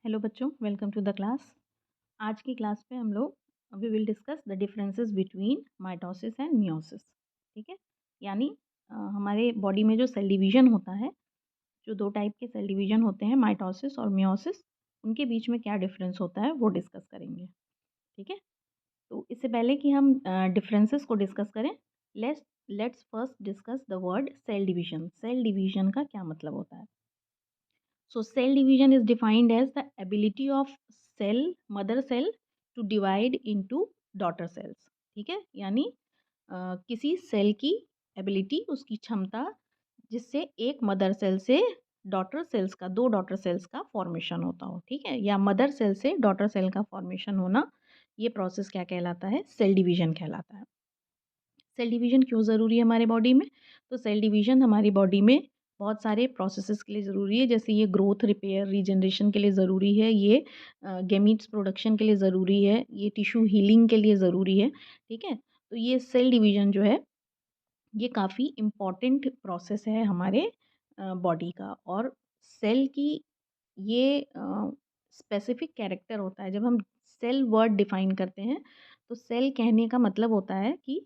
Hello बच्चों, welcome to the class. आज की क्लास पे हम लोग we will discuss the differences between mitosis and meiosis. ठीक है, यानी हमारे बॉडी में जो सेल डिवीजन होता है, जो दो टाइप के सेल डिवीजन होते हैं, माइटोसिस और मियोसिस, उनके बीच में क्या डिफरेंस होता है वो डिस्कस करेंगे। ठीक है, तो इससे पहले कि हम डिफरेंसेस को डिस्कस करें, let's first discuss the word cell division. Cell division का क्या मतलब होता है? So cell division is defined as the ability of mother cell to divide into daughter cells। ठीक है, यानी किसी सेल की एबिलिटी, उसकी क्षमता, जिससे एक मदर सेल से दो डॉटर सेल्स का फॉर्मेशन होता हो। ठीक है, या मदर सेल से डॉटर सेल का फॉर्मेशन होना, ये प्रोसेस क्या कहलाता है? सेल डिवीजन कहलाता है। सेल डिवीजन क्यों ज़रूरी है हमारे बॉडी में? तो सेल डिवीजन हमारी बॉडी में बहुत सारे प्रोसेसेस के लिए ज़रूरी है, जैसे ये ग्रोथ, रिपेयर, रीजनरेशन के लिए ज़रूरी है, ये गैमीट्स प्रोडक्शन के लिए ज़रूरी है, ये टिश्यू हीलिंग के लिए ज़रूरी है। ठीक है, तो ये सेल डिवीजन जो है, ये काफ़ी इम्पॉर्टेंट प्रोसेस है हमारे बॉडी का। और सेल की ये स्पेसिफिक कैरेक्टर होता है। जब हम सेल वर्ड डिफाइन करते हैं, तो सेल कहने का मतलब होता है कि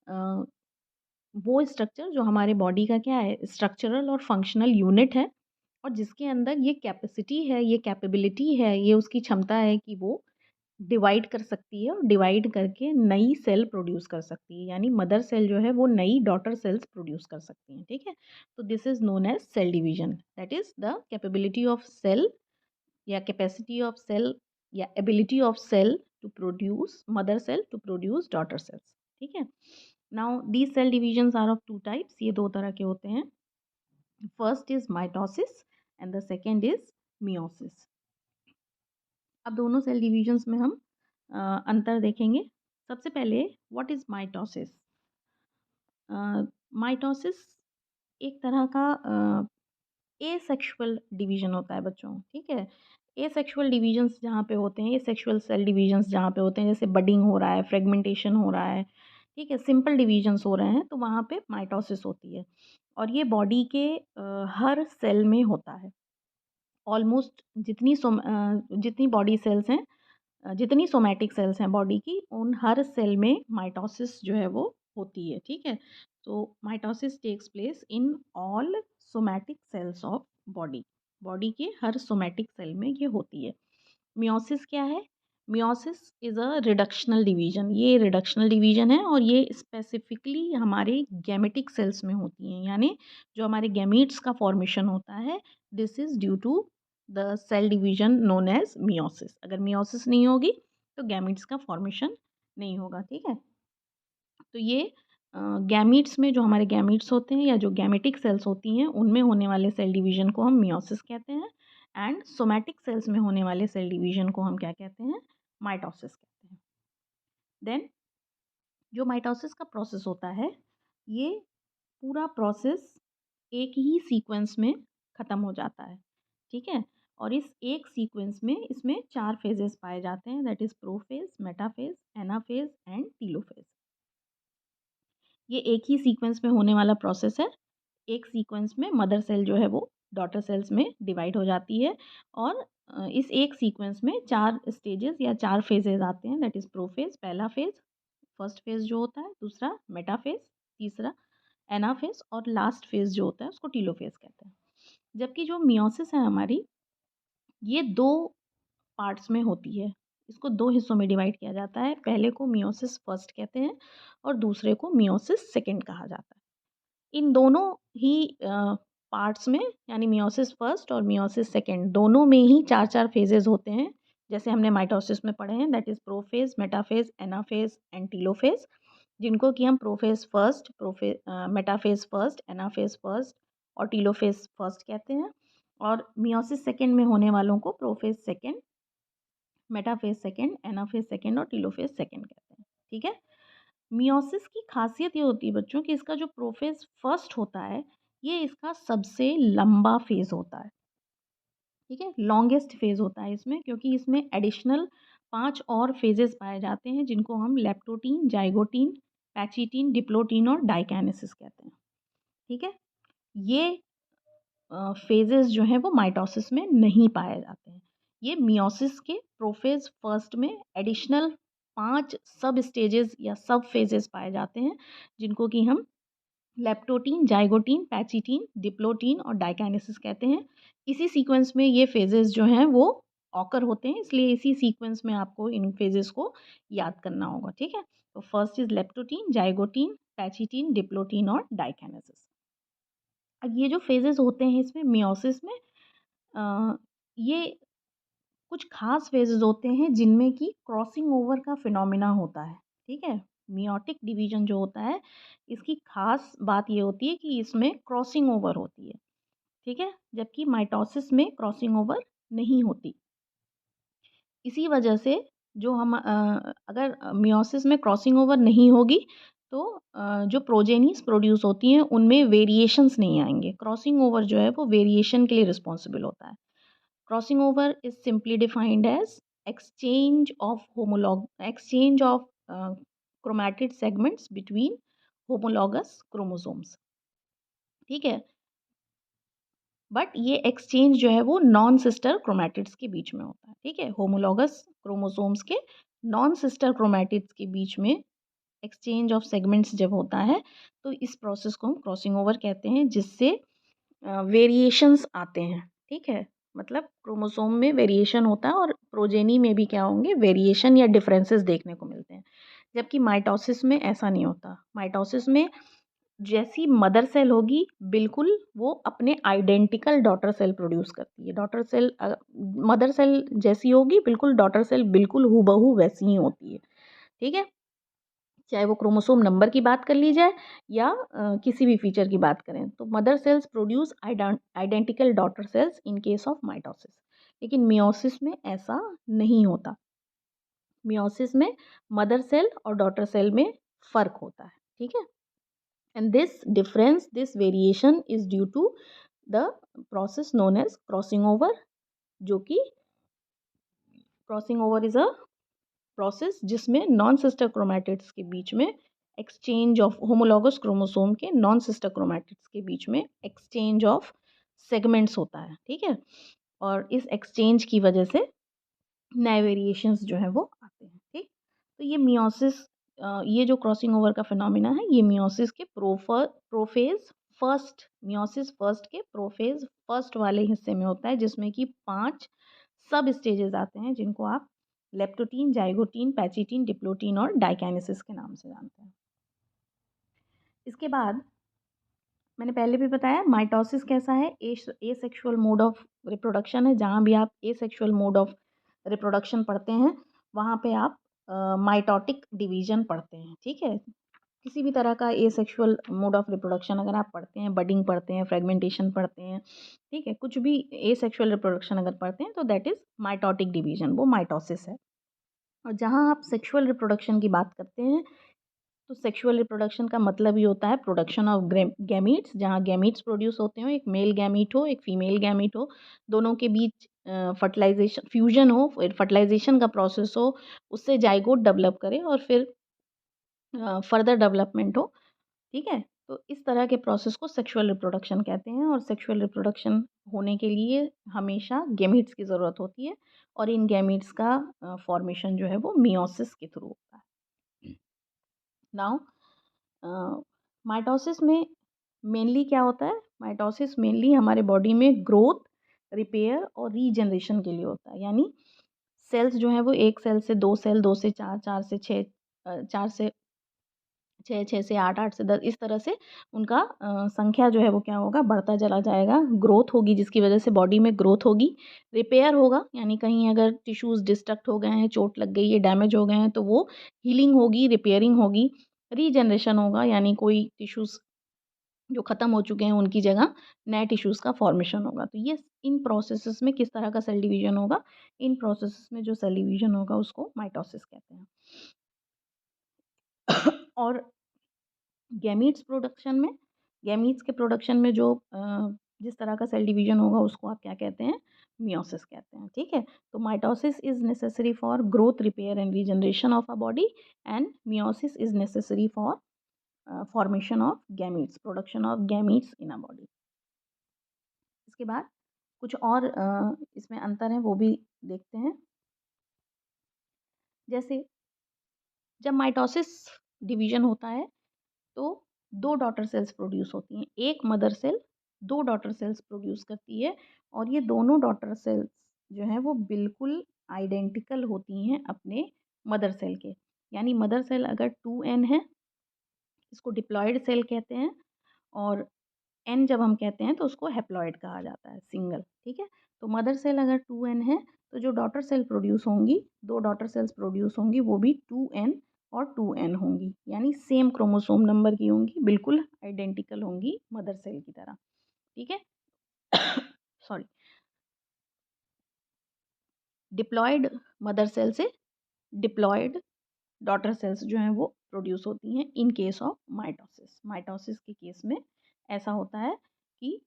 अ, वो स्ट्रक्चर जो हमारे बॉडी का क्या है, स्ट्रक्चरल और फंक्शनल यूनिट है, और जिसके अंदर ये कैपेसिटी है, ये कैपेबिलिटी है, ये उसकी क्षमता है कि वो डिवाइड कर सकती है और डिवाइड करके नई सेल प्रोड्यूस कर सकती है। यानी मदर सेल जो है वो नई डॉटर सेल्स प्रोड्यूस कर सकती हैं। ठीक है, तो this is known as cell division. That is the capability of cell, या कैपेसिटी ऑफ सेल, या ability of cell to produce, mother cell to produce daughter cells. ठीक है, now these cell divisions are of two types. ये दो तरह के होते हैं। First is mitosis and the second is meiosis. अब दोनों सेल डिविजन्स में हम अंतर देखेंगे। सबसे पहले, व्हाट इज माइटोसिस? माइटोसिस एक तरह का एसेक्सुअल डिवीजन होता है बच्चों। ठीक है, एसेक्सुअल डिवीजन्स जहाँ पे होते हैं, एसेक्सुअल सेल डिवीजन्स जहाँ पे होते हैं, जैसे बडिंग हो रहा है, फ्रेगमेंटेशन हो रहा है, ठीक है, सिंपल डिवीजन्स हो रहे हैं, तो वहाँ पे माइटोसिस होती है। और ये बॉडी के हर सेल में होता है। ऑलमोस्ट जितनी बॉडी सेल्स हैं, जितनी सोमैटिक सेल्स हैं बॉडी की, उन हर सेल में माइटोसिस जो है वो होती है। ठीक है, तो mitosis takes place in all somatic cells of body. Body के हर सोमैटिक सेल में ये होती है। मियोसिस क्या है? Meiosis is a reductional division. ये रिडक्शनल डिवीजन है और ये स्पेसिफिकली हमारे गैमेटिक सेल्स में होती हैं, यानी जो हमारे गैमीट्स का फॉर्मेशन होता है, this is due to the cell division known as meiosis. अगर मियोसिस नहीं होगी तो गैमीट्स का फॉर्मेशन नहीं होगा। ठीक है, तो ये गैमीट्स में जो हमारे गैमीट्स होते हैं, या जो गैमेटिक सेल्स होती हैं, उनमें होने वाले सेल डिवीजन को हम मियोसिस कहते हैं। एंड सोमैटिक सेल्स में होने वाले सेल डिवीजन को हम क्या कहते हैं? माइटोसिस कहते हैं। देन जो माइटोसिस का प्रोसेस होता है, ये पूरा प्रोसेस एक ही सीक्वेंस में ख़त्म हो जाता है। ठीक है, और इस एक सीक्वेंस में इसमें 4 फेजेस पाए जाते हैं, that is prophase, metaphase, anaphase and telophase. ये एक ही सीक्वेंस में होने वाला प्रोसेस है। एक सीक्वेंस में मदर सेल जो है वो डॉटर सेल्स में डिवाइड हो जाती है, और इस एक सीक्वेंस में 4 स्टेजेस या 4 फेजेस आते हैं, दैट इज़ प्रोफेज, पहला फेज, फर्स्ट फेज जो होता है, दूसरा मेटाफेज, तीसरा एनाफेज, और लास्ट फेज जो होता है उसको टीलोफेज कहते हैं। जबकि जो मियोसिस है हमारी, ये 2 पार्ट्स में होती है। इसको 2 हिस्सों में डिवाइड किया जाता है। पहले को मियोसिस फर्स्ट कहते हैं और दूसरे को मियोसिस सेकंड कहा जाता है। इन दोनों ही पार्ट्स में, यानी मियोसिस फर्स्ट और मियोसिस सेकंड, दोनों में ही 4-4 फेजेज़ होते हैं। जैसे हमने माइटोसिस में पढ़े हैं, that is prophase, metaphase, anaphase and telophase, जिनको कि हम prophase first, metaphase first, anaphase first और टीलोफेज फर्स्ट कहते हैं। और मियोसिस सेकंड में होने वालों को prophase second, metaphase second, anaphase second और टीलोफेज सेकंड कहते हैं। ठीक है, मियोसिस की खासियत ये होती है बच्चों कि इसका जो प्रोफेज फर्स्ट होता है, ये इसका सबसे लंबा फेज़ होता है। ठीक है, लॉन्गेस्ट फेज़ होता है इसमें, क्योंकि इसमें एडिशनल 5 और फेजेस पाए जाते हैं, जिनको हम लेप्टोटीन, जाइगोटीन, पैचिटीन, डिप्लोटीन और डाइकाइनेसिस कहते हैं। ठीक है, ये फेजेस जो हैं वो माइटोसिस में नहीं पाए जाते हैं। ये मियोसिस के प्रोफेज फर्स्ट में एडिशनल 5 सब स्टेजेस या सब फेजेस पाए जाते हैं, जिनको कि हम लेप्टोटीन, जाइगोटीन, पैचिटीन, डिप्लोटीन और डाइकाइनेसिस कहते हैं। इसी सीक्वेंस में ये फेजेस जो हैं वो ऑकर होते हैं, इसलिए इसी सीक्वेंस में आपको इन फेजेस को याद करना होगा, ठीक है। तो first is leptotene, zygotene, pachytene, diplotene और डाइकाइनेसिस। अब ये जो फेजेस होते हैं इसमें मियोसिस में ये कुछ खास फेजेस होते हैं जिनमें कि क्रॉसिंग ओवर का फिनोमिना होता है, ठीक है। मियोटिक डिवीजन जो होता है, इसकी खास बात ये होती है कि इसमें क्रॉसिंग ओवर होती है, ठीक है, जबकि माइटोसिस में क्रॉसिंग ओवर नहीं होती। इसी वजह से जो हम अगर मियोसिस में क्रॉसिंग ओवर नहीं होगी तो जो प्रोजेनीज प्रोड्यूस होती हैं उनमें वेरिएशंस नहीं आएंगे। क्रॉसिंग ओवर जो है वो वेरिएशन के लिए रिस्पॉन्सिबल होता है। Crossing over is simply defined as exchange of chromatid segments between homologous chromosomes, ठीक है। बट ये एक्सचेंज जो है वो नॉन सिस्टर क्रोमैटिड्स के बीच में होता है, ठीक है। होमोलॉगस क्रोमोसोम्स के नॉन सिस्टर क्रोमैटिड्स के बीच में एक्सचेंज ऑफ सेगमेंट्स जब होता है तो इस प्रोसेस को हम क्रॉसिंग ओवर कहते हैं, जिससे वेरिएशंस आते हैं, ठीक है। मतलब क्रोमोसोम में वेरिएशन होता है और प्रोजेनी में भी क्या होंगे, वेरिएशन या डिफरेंसेस देखने को मिलते हैं। जबकि माइटोसिस में ऐसा नहीं होता। माइटोसिस में जैसी मदर सेल होगी बिल्कुल वो अपने आइडेंटिकल डॉटर सेल प्रोड्यूस करती है। डॉटर सेल मदर सेल जैसी होगी बिल्कुल डॉटर सेल बिल्कुल हूबहू वैसी ही होती है, ठीक है। चाहे वो क्रोमोसोम नंबर की बात कर ली जाए या किसी भी फीचर की बात करें, तो mother cells produce identical daughter cells in case of mitosis. लेकिन मियोसिस में ऐसा नहीं होता। मियोसिस में मदर सेल और डॉटर सेल में फ़र्क होता है, ठीक है। And this variation is due to the process known as crossing over, जो कि crossing over is a process जिसमें नॉन सिस्टर क्रोमैटिड्स के बीच में एक्सचेंज ऑफ होमोलॉगस क्रोमोसोम के नॉन सिस्टर क्रोमैटिड्स के बीच में एक्सचेंज ऑफ सेगमेंट्स होता है, ठीक है। और इस एक्सचेंज की वजह से नए वेरिएशंस जो है वो आते हैं, ठीक। तो ये मियोसिस ये जो क्रॉसिंग ओवर का फिनोमिना है ये मियोसिस के प्रोफेज फर्स्ट मियोसिस फर्स्ट के प्रोफेज फर्स्ट वाले हिस्से में होता है, जिसमें कि 5 सब स्टेजेस आते हैं जिनको आप लेप्टोटीन, जाइगोटीन, पैचिटीन, डिप्लोटीन और डाइकाइनेसिस के नाम से जानते हैं। इसके बाद मैंने पहले भी बताया माइटोसिस कैसा है, एसेक्सुअल मोड ऑफ रिप्रोडक्शन है। जहाँ भी आप एसेक्सुअल मोड ऑफ रिप्रोडक्शन पढ़ते हैं वहाँ पे आप माइटोटिक डिवीजन पढ़ते हैं, ठीक है। किसी भी तरह का एसेक्सुअल मोड ऑफ रिप्रोडक्शन अगर आप पढ़ते हैं, बडिंग पढ़ते हैं, फ्रेगमेंटेशन पढ़ते हैं, ठीक है, कुछ भी एसेक्सुअल रिप्रोडक्शन अगर पढ़ते हैं तो दैट इज़ माइटोटिक डिवीजन, वो माइटोसिस है। और जहाँ आप सेक्सुअल रिप्रोडक्शन की बात करते हैं तो सेक्सुअल रिप्रोडक्शन का मतलब ही होता है प्रोडक्शन ऑफ गैमीट्स, जहाँ गैमीट्स प्रोड्यूस होते हो, एक मेल गैमीट हो एक फीमेल गैमीट हो, दोनों के बीच फर्टिलाइजेशन फ्यूजन हो, फिर फर्टिलाइजेशन का प्रोसेस हो, उससे जाइगोट डेवलप करे और फिर फर्दर डेवलपमेंट हो, ठीक है। तो इस तरह के प्रोसेस को सेक्सुअल रिप्रोडक्शन कहते हैं। और सेक्सुअल रिप्रोडक्शन होने के लिए हमेशा गैमीट्स की ज़रूरत होती है और इन गैमीट्स का फॉर्मेशन जो है वो मियोसिस के थ्रू होता है। नाउ माइटोसिस में मेनली क्या होता है, माइटोसिस मेनली हमारे बॉडी में ग्रोथ, रिपेयर और रीजनरेशन के लिए होता है। यानी सेल्स जो हैं वो एक सेल से दो सेल, दो से चार, चार से छः, चार से छः, छः से आठ, आठ से 10, इस तरह से उनका संख्या जो है वो क्या होगा, बढ़ता चला जाएगा। ग्रोथ होगी जिसकी वजह से बॉडी में ग्रोथ होगी। रिपेयर होगा यानी कहीं अगर टिश्यूज़ डिस्ट्रक्ट हो गए हैं, चोट लग गई है, डैमेज हो गए हैं तो वो हीलिंग होगी, रिपेयरिंग होगी। रीजनरेशन होगा यानी कोई टिश्यूज़ जो ख़त्म हो चुके हैं उनकी जगह नए टिश्यूज़ का फॉर्मेशन होगा। तो ये इन प्रोसेसेस में किस तरह का सेल डिवीज़न होगा, इन प्रोसेसेस में जो सेल डिवीज़न होगा उसको माइटोसिस कहते हैं। और गैमीट्स के प्रोडक्शन में जो जिस तरह का सेल डिवीजन होगा उसको आप क्या कहते हैं, मियोसिस कहते हैं, ठीक है। तो mitosis is necessary for growth, repair and regeneration of a body and meiosis is necessary for formation of gametes, production of gametes in a body. इसके बाद कुछ और इसमें अंतर है वो भी देखते हैं। जैसे जब माइटोसिस डिवीज़न होता है तो 2 डॉटर सेल्स प्रोड्यूस होती हैं। एक mother cell 2 daughter cells produce करती है और ये दोनों डॉटर सेल्स जो हैं वो बिल्कुल आइडेंटिकल होती हैं अपने मदर सेल के। यानी मदर सेल अगर 2n है, इसको डिप्लॉइड सेल कहते हैं, और एन जब हम कहते हैं तो उसको हैप्लॉइड कहा जाता है, सिंगल, ठीक है? तो मदर सेल अगर 2n है तो जो डॉटर सेल प्रोड्यूस होंगी, 2 डॉटर सेल्स प्रोड्यूस होंगी वो भी 2n और 2n होंगी, यानी सेम क्रोमोसोम नंबर की होंगी, बिल्कुल आइडेंटिकल होंगी मदर सेल की तरह, ठीक है? सॉरी। डिप्लॉइड मदर सेल से डिप्लॉइड डॉटर सेल्स जो हैं वो प्रोड्यूस होती हैं इन केस ऑफ माइटोसिस। माइटोसिस के केस में ऐसा होता है कि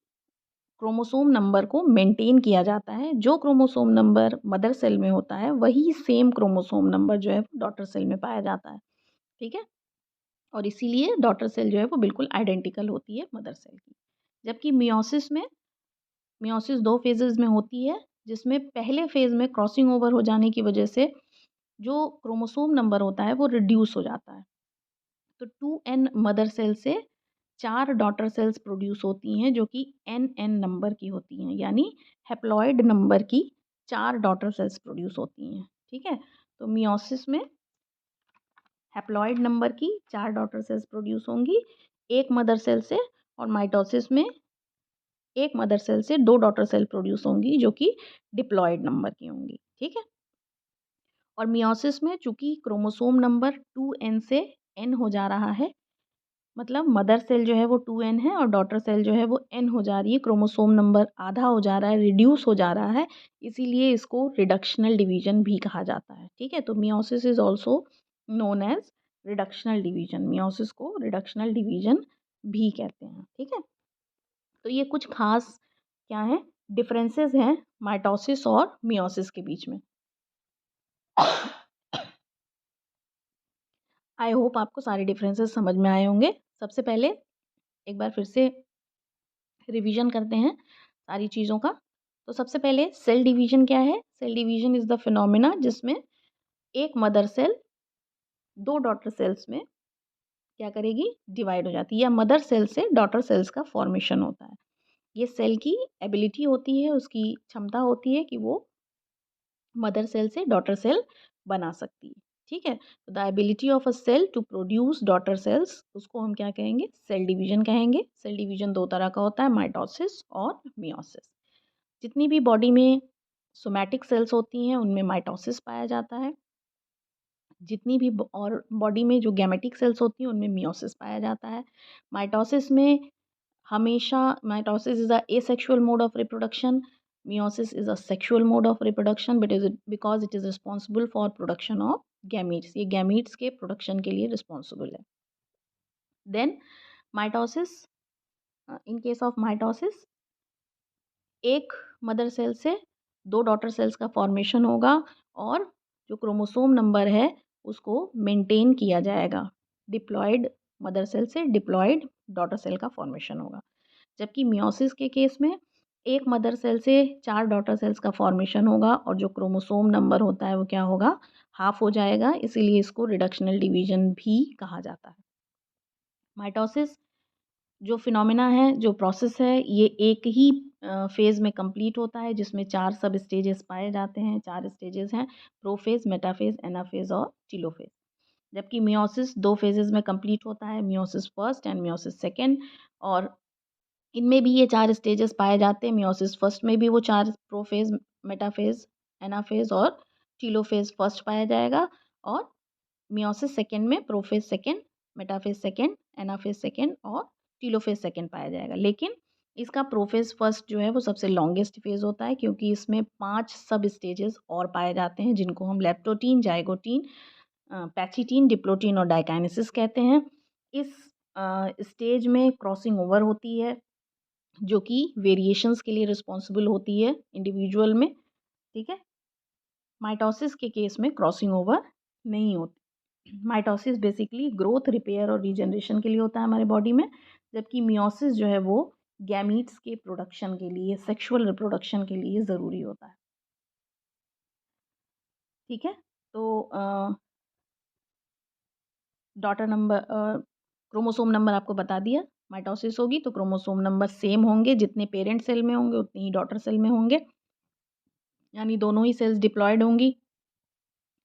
क्रोमोसोम नंबर को मेंटेन किया जाता है। जो क्रोमोसोम नंबर मदर सेल में होता है वही सेम क्रोमोसोम नंबर जो है डॉटर सेल में पाया जाता है, ठीक है? और इसीलिए डॉटर सेल जो है वो बिल्कुल आइडेंटिकल होती है मदर सेल की। जबकि मियोसिस 2 फेजेज़ में होती है, जिसमें पहले फेज़ में क्रॉसिंग ओवर हो जाने की वजह से जो क्रोमोसोम नंबर होता है वो रिड्यूस हो जाता है। तो 2n मदर सेल से 4 डॉटर सेल्स प्रोड्यूस होती हैं जो कि nn नंबर की होती हैं, यानी हैप्लॉइड नंबर की 4 डॉटर सेल्स प्रोड्यूस होती हैं, ठीक है? तो मियोसिस में हैप्लॉइड नंबर की 4 डॉटर सेल्स प्रोड्यूस होंगी एक मदर सेल से, और माइटोसिस में एक मदर सेल से 2 डॉटर सेल प्रोड्यूस होंगी जो कि डिप्लॉइड नंबर की होंगी, ठीक है? और मियोसिस में चूँकि क्रोमोसोम नंबर 2n से n हो जा रहा है, मतलब मदर सेल जो है वो 2n है और डॉटर सेल जो है वो n हो जा रही है, क्रोमोसोम नंबर आधा हो जा रहा है, रिड्यूस हो जा रहा है, इसीलिए इसको रिडक्शनल डिवीज़न भी कहा जाता है, ठीक है? तो meiosis is also known as reductional division, meiosis को रिडक्शनल डिवीज़न भी कहते हैं, ठीक है? तो ये कुछ ख़ास क्या हैं, डिफरेंसेस हैं माइटोसिस और मियोसिस के बीच में। आई होप आपको सारे डिफरेंसेस समझ में आए होंगे। सबसे पहले एक बार फिर से रिवीजन करते हैं सारी चीज़ों का। तो सबसे पहले सेल डिवीज़न क्या है? Cell division is the phenomena जिसमें एक मदर सेल 2 डॉटर सेल्स में क्या करेगी? डिवाइड हो जाती है, या मदर सेल से डॉटर सेल्स का फॉर्मेशन होता है। ये सेल की एबिलिटी होती है, उसकी क्षमता होती है कि वो मदर सेल से डॉटर सेल बना सकती है, ठीक है? The ability of a cell to produce daughter cells, उसको हम क्या कहेंगे? सेल डिवीज़न कहेंगे। सेल डिवीज़न 2 तरह का होता है, माइटोसिस और मियोसिस। जितनी भी बॉडी में सोमैटिक सेल्स होती हैं उनमें माइटोसिस पाया जाता है। जितनी भी और बॉडी में जो गैमेटिक सेल्स होती हैं उनमें मियोसिस पाया जाता है। माइटोसिस में हमेशा mitosis is a asexual mode of reproduction, meiosis is a sexual mode of reproduction but is it because it is responsible for production of gametes, ये gametes के प्रोडक्शन के लिए रिस्पॉन्सिबल है। Then mitosis, in case of mitosis एक mother cell से 2 daughter sales का formation होगा और जो क्रोमोसोम नंबर है उसको मेंटेन किया जाएगा। डिप्लॉइड मदर सेल से डिप्लॉइड डॉटर सेल का फॉर्मेशन होगा। जबकि मियोसिस के केस में एक मदर सेल से 4 डॉटर सेल्स का फॉर्मेशन होगा और जो क्रोमोसोम नंबर होता है वो क्या होगा? हाफ हो जाएगा, इसीलिए इसको रिडक्शनल डिवीज़न भी कहा जाता है। माइटोसिस जो फिनोमेना है, जो प्रोसेस है, ये एक ही फ़ेज़ में कंप्लीट होता है जिसमें 4 सब स्टेजेस पाए जाते हैं। 4 स्टेजेस हैं, प्रोफ़ेज़, मेटाफ़ेज़, एनाफ़ेज़ और टेलोफ़ेज़। जबकि मियोसिस 2 फ़ेजेज़ में कंप्लीट होता है, meiosis first and meiosis second, और इनमें भी ये 4 स्टेजेस पाए जाते हैं। मियोसिस फर्स्ट में भी वो 4 प्रोफ़ेज़, मेटाफ़ेज़, एनाफ़ेज़ और टेलोफ़ेज़ फर्स्ट पाया जाएगा, और मियोसिस सेकंड में prophase second, metaphase second, anaphase second और टेलोफ़ेज़ सेकंड पाया जाएगा। लेकिन इसका प्रोफ़ेज़ फर्स्ट जो है वो सबसे लॉन्गेस्ट फ़ेज़ होता है क्योंकि इसमें 5 सब स्टेजेस और पाए जाते हैं जिनको हम लैप्टोटीन, ज़ाइगोटीन, पैक्सीटीन, डिप्लोटीन और डाइकाइनेसिस कहते हैं। इस स्टेज में क्रॉसिंग ओवर होती है जो कि वेरिएशंस के लिए रिस्पॉन्सिबल होती है इंडिविजुअल में, ठीक है? माइटोसिस के केस में क्रॉसिंग ओवर नहीं होती। माइटोसिस बेसिकली ग्रोथ, रिपेयर और रीजनरेशन के लिए होता है हमारे बॉडी में, जबकि मियोसिस जो है वो गैमीट्स के प्रोडक्शन के लिए, सेक्सुअल रिप्रोडक्शन के लिए ज़रूरी होता है। ठीक है? तो डॉटर नंबर क्रोमोसोम नंबर आपको बता दिया। माइटोसिस होगी तो क्रोमोसोम नंबर सेम होंगे, जितने पेरेंट सेल में होंगे उतने ही डॉटर सेल में होंगे, यानी दोनों ही सेल्स डिप्लॉयड होंगी।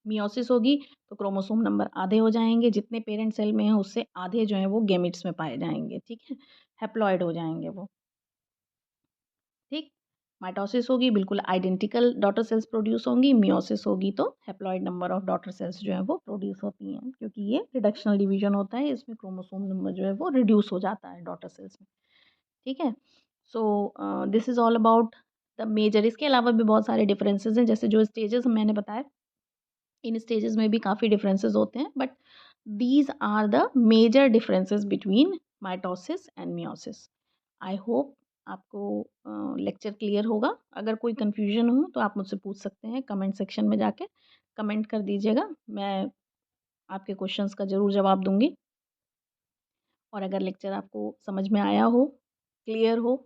मियोसिस होगी तो क्रोमोसोम नंबर आधे हो जाएँगे, जितने पेरेंट सेल में हैं उससे आधे जो हैं वो गैमीट्स में पाए जाएँगे, ठीक है? हैप्लॉइड हो जाएँगे वो, ठीक? माइटोसिस होगी बिल्कुल आइडेंटिकल डॉटर सेल्स प्रोड्यूस होंगी, मियोसिस होगी तो haploid number of daughter cells जो हैं वो प्रोड्यूस होती हैं, क्योंकि ये रिडक्शनल डिवीज़न होता है, इसमें क्रोमोसोम नंबर जो है वो रिड्यूस हो जाता है डॉटर सेल्स में, ठीक है? So this is all about the major. इसके अलावा भी बहुत सारे डिफरेंसेस हैं, जैसे जो स्टेजेस मैंने बताए, इन स्टेजेस में भी काफ़ी डिफरेंसेस होते हैं, but these are the major differences between mitosis and meiosis. I hope आपको लेक्चर क्लियर होगा। अगर कोई कन्फ्यूजन हो तो आप मुझसे पूछ सकते हैं कमेंट सेक्शन में जाके, कमेंट कर दीजिएगा, मैं आपके क्वेश्चंस का ज़रूर जवाब दूंगी। और अगर लेक्चर आपको समझ में आया हो, क्लियर हो,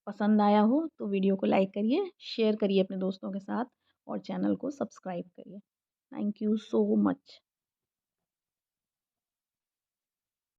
पसंद आया हो तो वीडियो को लाइक करिए, शेयर करिए अपने दोस्तों के साथ और चैनल को सब्सक्राइब करिए। Thank you so much.